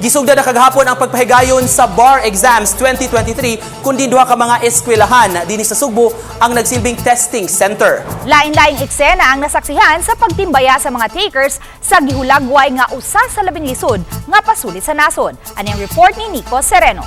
Gisugda na kagahapon ang pagpahigayon sa bar exams 2023 kundi duha ka mga eskwelahan dinhi sa Sugbo ang nagsilbing testing center. Lain-laing eksena ang nasaksihan sa pagtimbaya sa mga takers sa gihulagway nga usa sa labing lisod nga pasulit sa nasod. Ani ang report ni Nico Sereno.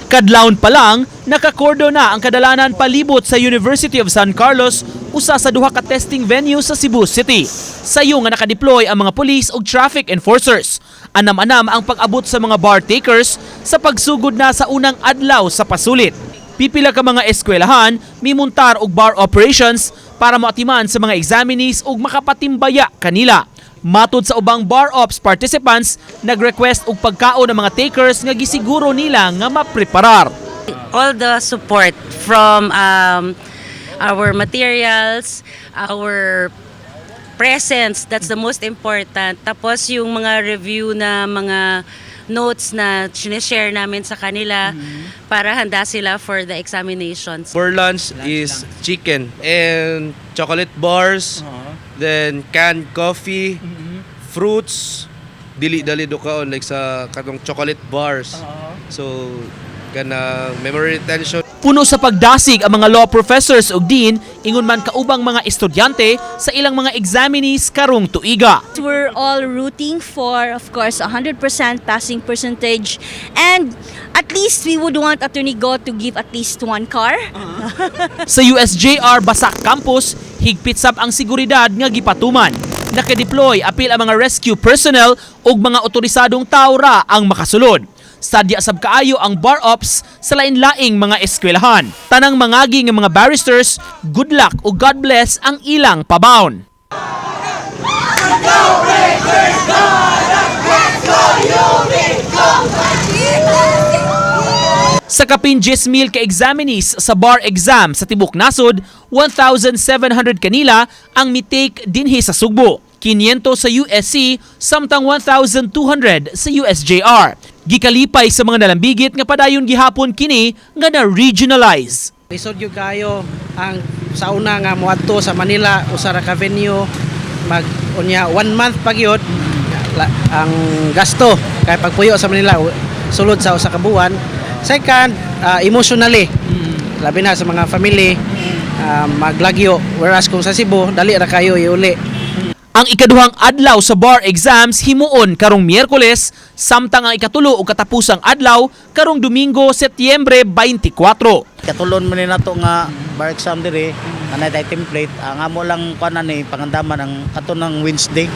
Kadlawon pa lang, nakakordo na ang kadalanan palibot sa University of San Carlos, usa sa duha ka testing venue sa Cebu City. Sayo nga nakadeploy ang mga pulis ug traffic enforcers. Anam-anam ang pag-abot sa mga bar takers sa pagsugod na sa unang adlaw sa pasulit. Pipila ka mga eskwelahan mimuntar og bar operations para moatiman sa mga examinees ug makapatimbaya kanila. Matod sa ubang bar ops participants, nag-request og pagkaon ng mga takers nga gisiguro nila nga mapreparar. All the support from our materials, our presence, that's the most important. Tapos yung mga review na mga notes na sinishare namin sa kanila para handa sila for the examinations. For lunch is chicken and chocolate bars, then canned coffee, fruits, dili-dali do kaon like sa katong chocolate bars. So kana memory retention. Puno sa pagdasig ang mga law professors ug dean ingon man kaubang mga estudyante sa ilang mga examinees karong tuiga. We're all rooting for, of course, 100% passing percentage, and at least we would want Attorney Go to give at least one car. Sa USJR Basak Campus, higpit sab ang seguridad nga gipatuman. Nakadeploy apil ang mga rescue personnel ug mga otorisadong tao ra ang makasulod. Sadya sab kaayo ang bar ops sa lain-laing mga eskwelahan. Tanang mangagi nga mga barristers, good luck ug God bless ang ilang pabaon. Sa kapin 10,000 ka examinees sa bar exam sa Tibok Nasod, 1,700 kanila ang mitake dinhi sa Sugbo. 500 sa USC, samtang 1,200 sa USJR. Gikalipay sa mga nalambigit nga padayon gihapon kini nga na-regionalize. Lisod yung kayo ang sa una nga muadto sa Manila usara ka venue unya 1 month pagyod ang gasto kay pagpuyo sa Manila sulod sa usa ka buwan. Second, emotionally labi na sa mga family maglagyo, whereas kung sa Cebu dali ra kayo iuli. Ang ikaduhang adlaw sa bar exams himuon karong Miyerkules, samtang ang ikatulo o katapusang adlaw karong Domingo, Setyembre 24. Katulon man ni nato nga bar exam diri, anay tay template, ang amo lang kuan ni pangandaman ang katunang Wednesday.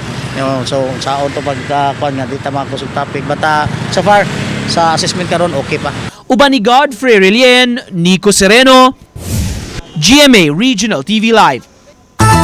So sa auto pagka kuan nga di ta makusog topic, bata so far sa assessment karon okay pa. Uban ni Godfrey Relien, Nico Sereno, GMA Regional TV Live.